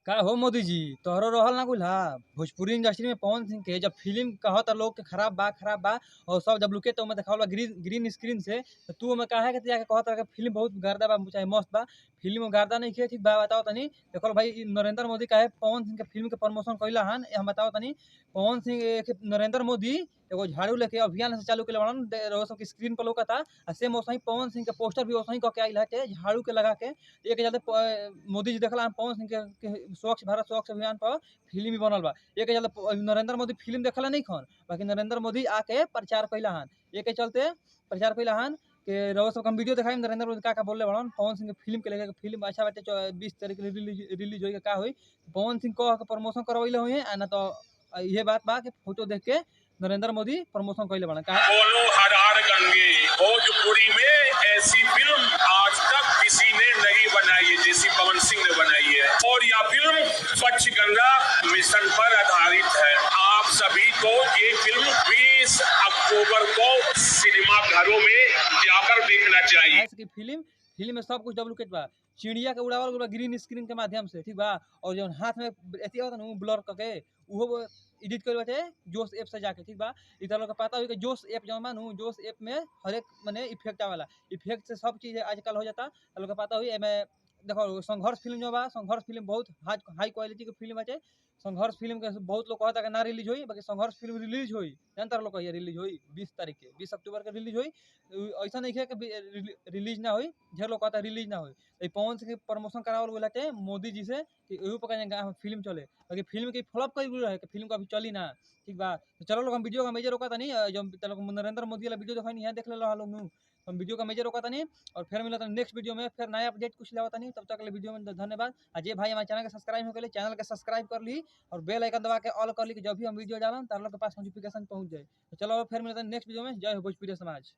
का हो मोदी जी तोहरो रहल ना कुल भोजपुरी इंडस्ट्री में पवन सिंह के जब फिल्म कहत लोग के खराब बा और सब जब लुके तो मैं देखावल बा ग्रीन ग्रीन स्क्रीन से तो तू हमें काहे के जाके कहत रहा फिल्म बहुत गर्दा बा चाहे मस्त बा। फिल्म में गर्दा नहीं खे ठीक बा बताओ तनी। देखो भाई नरेंद्र मोदी काहे पवन सिंह के फिल्म के प्रमोशन कइला हन हम बताओ तनी। पवन सिंह नरेंद्र मोदी एगो झाड़ू लेके अभियान से चालू के बड़न रउआ सब के स्क्रीन पर लौकता। सेम वैसे पवन सिंह के पोस्टर भी वैसे कह के आइल है झाड़ू के लगा के एक चलते मोदी जी देखला पवन सिंह के स्वच्छ भारत स्वच्छ अभियान पर फिल्म भी बनल बा। एक चलते नरेंद्र मोदी फिल्म देखला नहीं खन बाकी नरेंद्र मोदी आके प्रचार कैला हन एक चलते प्रचार कैला हन के रउआ सब हम वीडियो दिखाई नरेंद्र मोदी का बोलले बड़न पवन सिंह के फिल्म के लेके फिल्म अच्छा बाटे 20 तारीख के रिलीज होई का होई पवन सिंह कह के प्रमोशन करवैले हुई है ना तो ये बात बा कि फोटो देख के नरेंद्र मोदी प्रमोशन कैले बड़न का बोलो हर हर गंगे। भोजपुरी में ऐसी फिल्म आज तक किसी ने नहीं बनाई है जैसी पवन सिंह ने बनाई है और यह फिल्म स्वच्छ गंगा मिशन पर आधारित है। आप सभी को ये फिल्म 20 अक्टूबर को सिनेमा घरों में जाकर देखना चाहिए। फिल्म में सब कुछ डुप्लीकेट बा। चिड़िया के उड़ावल बा ग्रीन स्क्रीन के माध्यम से ठीक बा और जो हाथ में एथी होता ना ब्लर करके उहो एडिट कर बाटे जोश ऐप से जाके ठीक बा। इधर लोग पता हो कि जोश ऐप जो मानू जोश ऐप में हर एक माने इफेक्ट आवेला इफेक्ट से सब चीज आजकल हो जाता लोग पता हुई एमे देखो संघर्ष फिल्म जो बा संघर्ष फिल्म बहुत हाई क्वालिटी के फिल्म बाटे। संघर्ष फिल्म के बहुत लोग कहता कि ना रिलीज होई बाकी संघर्ष फिल्म रिलीज होई जानता लोग कहिए रिलीज होई 20 तारीख के 20 अक्टूबर के रिलीज होई। ऐसा नहीं है कि रिलीज ना होई ढेर लोग कहता रिलीज ना होई पवन सिंह के प्रमोशन करावल बोलाटे मोदी जी से कि एहू पर फिल्म चले बाकी फिल्म के फ्लॉप कर रहे कि फिल्म को अभी चली ना ठीक बा। तो चलो लोग हम वीडियो का मेजर रोका था नहीं जो नरेंद्र मोदी वाला वीडियो देखा नहीं देख ले लोग हम वीडियो का मेजर रोका था नहीं और फिर मिला था नेक्स्ट वीडियो में फिर नया अपडेट कुछ लाता नहीं तब तक के वीडियो में धन्यवाद। अजय भाई हमारे चैनल के सब्सक्राइब हो गए चैनल के सब्सक्राइब कर ली और बेल आइकन दबा के ऑल कर ली कि जब भी हम वीडियो डालें तो आप लोग के पास नोटिफिकेशन पहुंच जाए। तो चलो फिर मिलता है नेक्स्ट वीडियो में। जय हो भोजपुरी समाज।